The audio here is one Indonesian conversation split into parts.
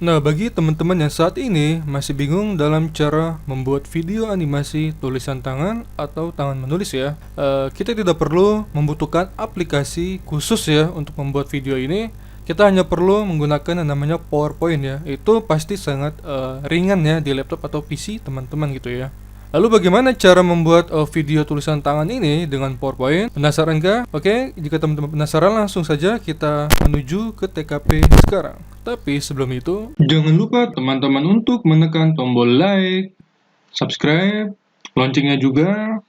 Nah, bagi teman-teman yang saat ini masih bingung dalam cara membuat video animasi tulisan tangan atau tangan menulis ya, kita tidak perlu membutuhkan aplikasi khusus ya untuk membuat video ini. Kita hanya perlu menggunakan yang namanya PowerPoint ya. Itu pasti sangat ringan ya di laptop atau PC teman-teman gitu ya. Lalu bagaimana cara membuat video tulisan tangan ini dengan PowerPoint? Penasaran kah? Oke, jika teman-teman penasaran langsung saja kita menuju ke TKP sekarang. Tapi sebelum itu, jangan lupa teman-teman untuk menekan tombol like, subscribe, loncengnya juga,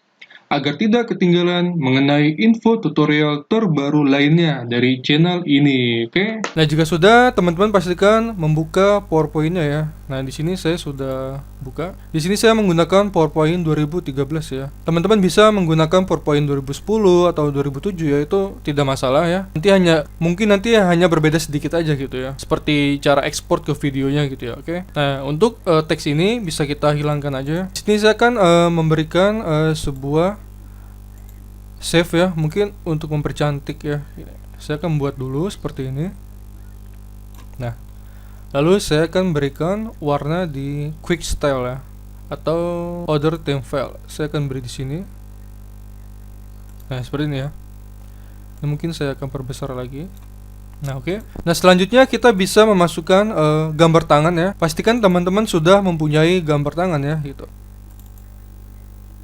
agar tidak ketinggalan mengenai info tutorial terbaru lainnya dari channel ini, oke? Nah, jika sudah, teman-teman pastikan membuka PowerPoint-nya ya. Nah, di sini saya sudah buka. Di sini saya menggunakan PowerPoint 2013 ya. Teman-teman bisa menggunakan PowerPoint 2010 atau 2007 ya, itu tidak masalah ya. Mungkin nanti hanya berbeda sedikit aja gitu ya. Seperti cara ekspor ke videonya gitu ya, oke? Nah, untuk teks ini bisa kita hilangkan aja. Di sini saya akan memberikan sebuah save ya, mungkin untuk mempercantik ya. Saya akan buat dulu seperti ini. Nah, lalu saya akan berikan warna di quick style ya, atau other theme file. Saya akan beri di sini. Nah, seperti ini ya. Nah, mungkin saya akan perbesar lagi. Nah, oke. Nah, selanjutnya kita bisa memasukkan gambar tangan ya. Pastikan teman-teman sudah mempunyai gambar tangan ya, gitu.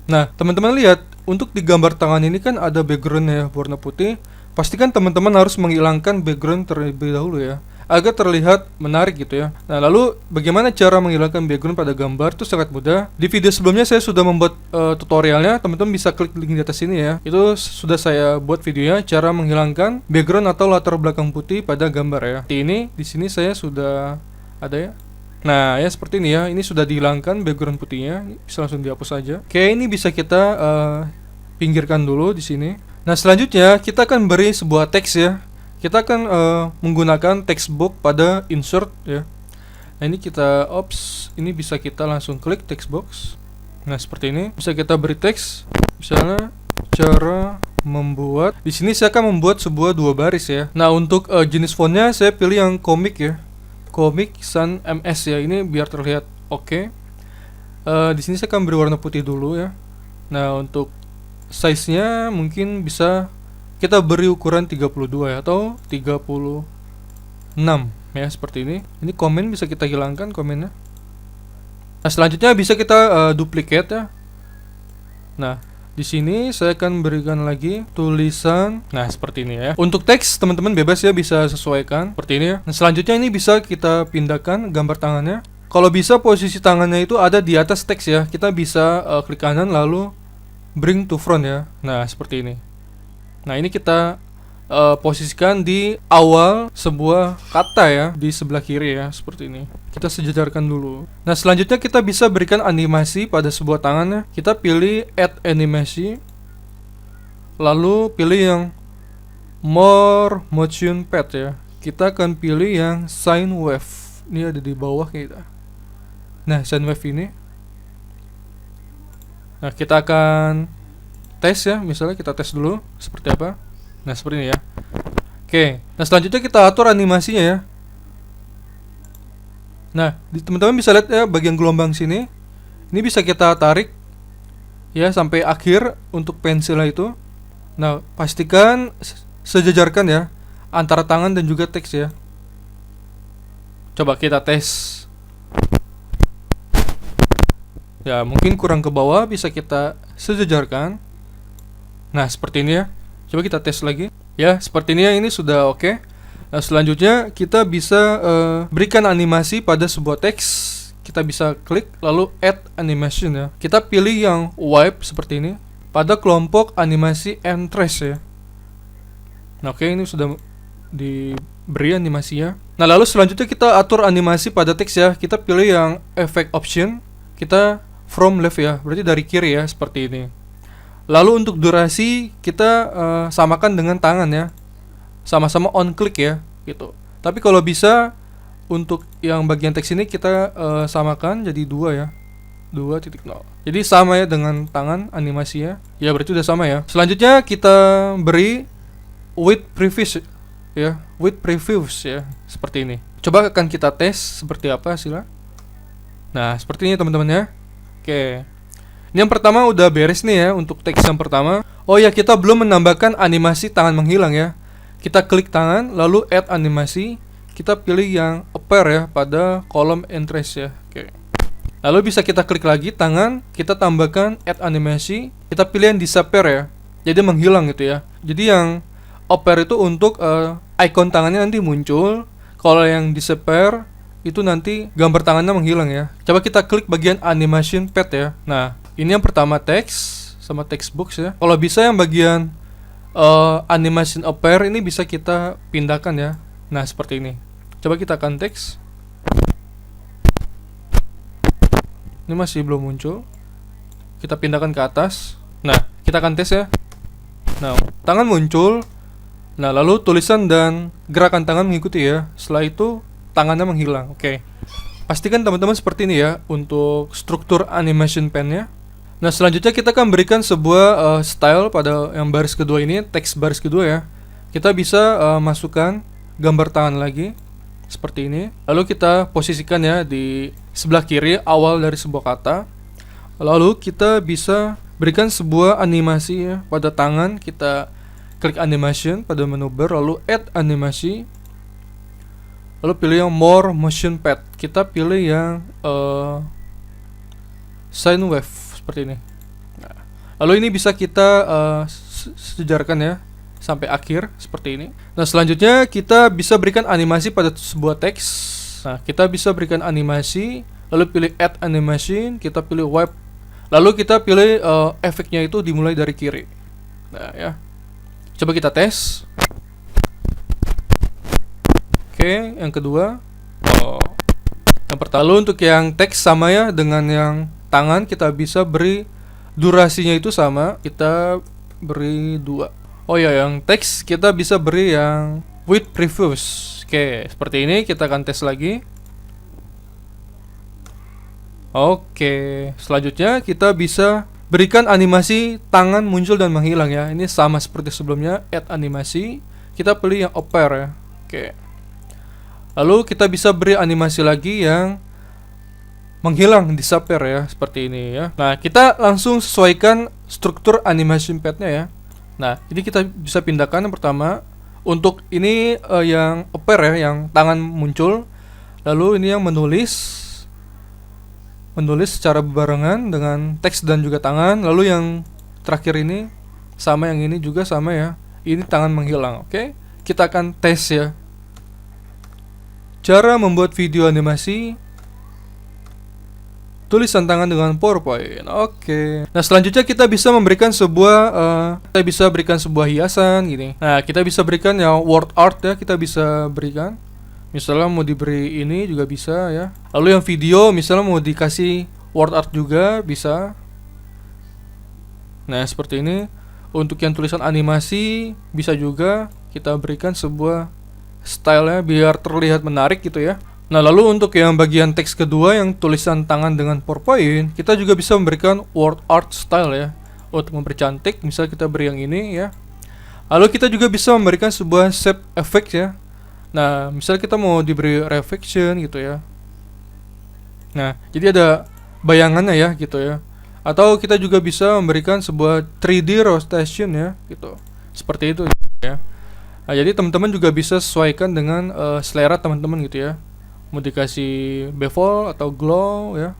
Nah, teman-teman lihat, untuk di gambar tangan ini kan ada background ya, warna putih. Pastikan teman-teman harus menghilangkan background terlebih dahulu ya, agar terlihat menarik gitu ya. Nah, lalu bagaimana cara menghilangkan background pada gambar? Itu sangat mudah. Di video sebelumnya saya sudah membuat tutorialnya, teman-teman bisa klik link di atas ini ya. Itu sudah saya buat videonya, cara menghilangkan background atau latar belakang putih pada gambar ya. Ini di sini saya sudah ada ya. Nah, ya seperti ini ya. Ini sudah dihilangkan background putihnya. Bisa langsung dihapus saja. Oke, ini bisa kita pinggirkan dulu di sini. Nah, selanjutnya kita akan beri sebuah teks ya. Kita akan menggunakan text box pada insert ya. Nah, ini kita ini bisa kita langsung klik text box. Nah, seperti ini. Bisa kita beri teks. Misalnya cara membuat. Di sini saya akan membuat sebuah 2 baris ya. Nah, untuk jenis fontnya saya pilih yang komik ya. Komik Sans MS ya, ini biar terlihat oke. Di sini saya akan beri warna putih dulu ya. Nah, untuk size-nya mungkin bisa kita beri ukuran 32 ya, atau 36 ya, seperti ini. Ini komen bisa kita hilangkan komennya. Nah, selanjutnya bisa kita duplicate ya. Nah, di sini saya akan berikan lagi tulisan. Nah, seperti ini ya. Untuk teks teman-teman bebas ya, bisa sesuaikan seperti ini ya. Nah, selanjutnya ini bisa kita pindahkan gambar tangannya. Kalau bisa posisi tangannya itu ada di atas teks ya. Kita bisa klik kanan lalu bring to front ya. Nah, seperti ini. Nah, ini kita posisikan di awal sebuah kata ya, di sebelah kiri ya, seperti ini. Kita sejajarkan dulu. Nah, selanjutnya kita bisa berikan animasi pada sebuah tangan ya. Kita pilih add animasi, lalu pilih yang more motion pad ya. Kita akan pilih yang sine wave. Ini ada di bawah kita. Nah, sine wave ini. Nah, kita akan tes ya. Misalnya kita tes dulu seperti apa. Nah, seperti ini ya. Oke. Nah, selanjutnya kita atur animasinya ya. Nah, teman-teman bisa lihat ya bagian gelombang sini. Ini bisa kita tarik ya sampai akhir untuk pensilnya itu. Nah, pastikan sejajarkan ya antara tangan dan juga teks ya. Coba kita tes. Ya, mungkin kurang ke bawah, bisa kita sejajarkan. Nah, seperti ini ya. Coba kita tes lagi. Ya, seperti ini ya, ini sudah oke. Nah, selanjutnya kita bisa berikan animasi pada sebuah teks. Kita bisa klik lalu add animation ya. Kita pilih yang wipe seperti ini pada kelompok animasi and trace ya. Nah, oke, ini sudah diberi animasinya. Nah, lalu selanjutnya kita atur animasi pada teks ya. Kita pilih yang effect option. Kita from left ya, berarti dari kiri ya, seperti ini. Lalu untuk durasi kita samakan dengan tangan ya, sama-sama on click ya, gitu. Tapi kalau bisa untuk yang bagian teks ini kita samakan jadi 2 ya, 2.0. Jadi sama ya dengan tangan animasinya. Ya berarti udah sama ya. Selanjutnya kita beri width previous ya, with previews ya, seperti ini. Coba akan kita tes seperti apa hasilnya. Nah, seperti ini teman-teman ya. Oke. Ini yang pertama udah beres nih ya untuk teks yang pertama. Oh ya, kita belum menambahkan animasi tangan menghilang ya. Kita klik tangan, lalu add animasi. Kita pilih yang appear ya pada kolom interest ya. Oke. Lalu bisa kita klik lagi tangan, kita tambahkan add animasi. Kita pilih yang disappear ya. Jadi menghilang gitu ya. Jadi yang appear itu untuk icon tangannya nanti muncul. Kalau yang disappear itu nanti gambar tangannya menghilang ya. Coba kita klik bagian animation pad ya. Nah, ini yang pertama teks sama text box ya. Kalau bisa yang bagian animation appear ini bisa kita pindahkan ya. Nah, seperti ini. Coba kita akan teks. Ini masih belum muncul. Kita pindahkan ke atas. Nah, kita akan tes ya. Nah, tangan muncul. Nah, lalu tulisan dan gerakan tangan mengikuti ya. Setelah itu tangannya menghilang. Oke. Pastikan teman-teman seperti ini ya untuk struktur animation pen-nya. Nah, selanjutnya kita akan berikan sebuah style pada yang baris kedua ini, teks baris kedua ya. Kita bisa masukkan gambar tangan lagi seperti ini. Lalu kita posisikan ya di sebelah kiri awal dari sebuah kata. Lalu kita bisa berikan sebuah animasi ya pada tangan. Kita klik animation pada menu bar, lalu add animasi. Lalu pilih yang more motion pad. Kita pilih yang sine wave seperti ini. Nah, lalu ini bisa kita sejarkan ya sampai akhir seperti ini. Nah, selanjutnya kita bisa berikan animasi pada sebuah teks. Nah, kita bisa berikan animasi, lalu pilih add animation, kita pilih wipe. Lalu kita pilih efeknya itu dimulai dari kiri. Nah, ya. Coba kita tes. Oke, yang kedua. Yang pertama, lalu untuk yang teks sama ya dengan yang tangan, kita bisa beri durasinya itu sama. Kita beri 2. Oh ya, yang teks kita bisa beri yang with previews. Oke, seperti ini. Kita akan tes lagi. Oke, selanjutnya kita bisa berikan animasi tangan muncul dan menghilang ya. Ini sama seperti sebelumnya, add animasi. Kita pilih yang appear ya. Oke. Lalu kita bisa beri animasi lagi yang menghilang, disappear ya, seperti ini ya. Nah, kita langsung sesuaikan struktur animation pad-nya ya. Nah, ini kita bisa pindahkan yang pertama. Untuk ini yang appear ya, yang tangan muncul. Lalu ini yang menulis secara berbarengan dengan teks dan juga tangan. Lalu yang terakhir ini sama, yang ini juga sama ya. Ini tangan menghilang. Oke, kita akan tes ya. Cara membuat video animasi tulisan tangan dengan PowerPoint. Oke. Nah, selanjutnya kita bisa memberikan sebuah hiasan gini. Nah, kita bisa berikan ya word art ya, kita bisa berikan. Misalnya mau diberi ini juga bisa ya. Lalu yang video misalnya mau dikasih word art juga bisa. Nah, seperti ini. Untuk yang tulisan animasi bisa juga kita berikan sebuah style-nya biar terlihat menarik gitu ya. Nah, lalu untuk yang bagian teks kedua yang tulisan tangan dengan PowerPoint, kita juga bisa memberikan word art style ya untuk mempercantik. Misalnya kita beri yang ini ya. Lalu kita juga bisa memberikan sebuah shape effect ya. Nah, misalnya kita mau diberi reflection gitu ya. Nah, jadi ada bayangannya ya gitu ya. Atau kita juga bisa memberikan sebuah 3D rotation ya gitu. Seperti itu ya. Nah, jadi teman-teman juga bisa sesuaikan dengan selera teman-teman gitu ya. Mau dikasih bevel atau glow ya.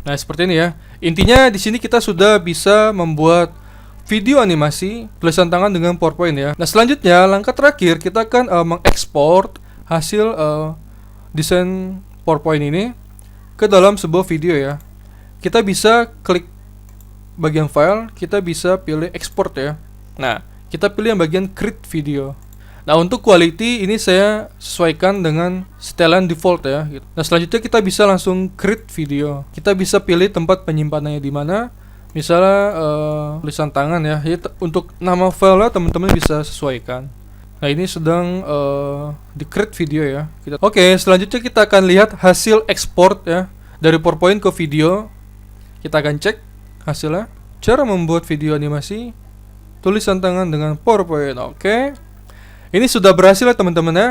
Nah, seperti ini ya. Intinya di sini kita sudah bisa membuat video animasi tulisan tangan dengan PowerPoint ya. Nah, selanjutnya langkah terakhir kita akan mengekspor hasil desain PowerPoint ini ke dalam sebuah video ya. Kita bisa klik bagian file, kita bisa pilih export ya. Nah, kita pilih yang bagian create video. Nah, untuk quality ini saya sesuaikan dengan setelan default ya. Nah, selanjutnya kita bisa langsung create video. Kita bisa pilih tempat penyimpanannya di mana. Misalnya tulisan tangan ya. Jadi untuk nama file teman-teman bisa sesuaikan. Nah, ini sedang di create video ya. Oke, selanjutnya kita akan lihat hasil export ya dari PowerPoint ke video. Kita akan cek hasilnya. Cara membuat video animasi tulisan tangan dengan PowerPoint. Oke. Ini sudah berhasil ya teman-teman ya.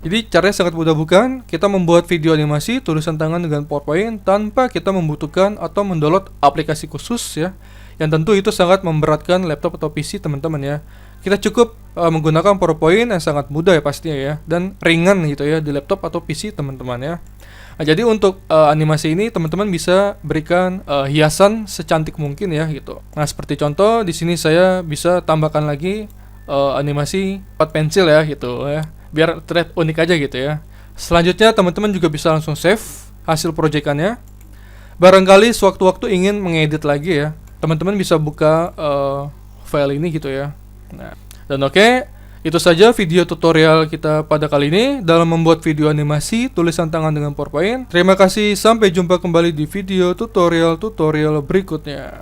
Jadi caranya sangat mudah bukan? Kita membuat video animasi tulisan tangan dengan PowerPoint tanpa kita membutuhkan atau mendownload aplikasi khusus ya. Yang tentu itu sangat memberatkan laptop atau PC teman-teman ya. Kita cukup menggunakan PowerPoint yang sangat mudah ya pastinya ya, dan ringan gitu ya di laptop atau PC teman-teman ya. Nah, jadi untuk animasi ini teman-teman bisa berikan hiasan secantik mungkin ya gitu. Nah, seperti contoh di sini saya bisa tambahkan lagi animasi 4 pensil ya gitu ya, biar terlihat unik aja gitu ya. Selanjutnya teman-teman juga bisa langsung save hasil proyekannya. Barangkali sewaktu-waktu ingin mengedit lagi ya, teman-teman bisa buka file ini gitu ya. Nah, dan oke, itu saja video tutorial kita pada kali ini dalam membuat video animasi tulisan tangan dengan PowerPoint. Terima kasih, sampai jumpa kembali di video tutorial berikutnya.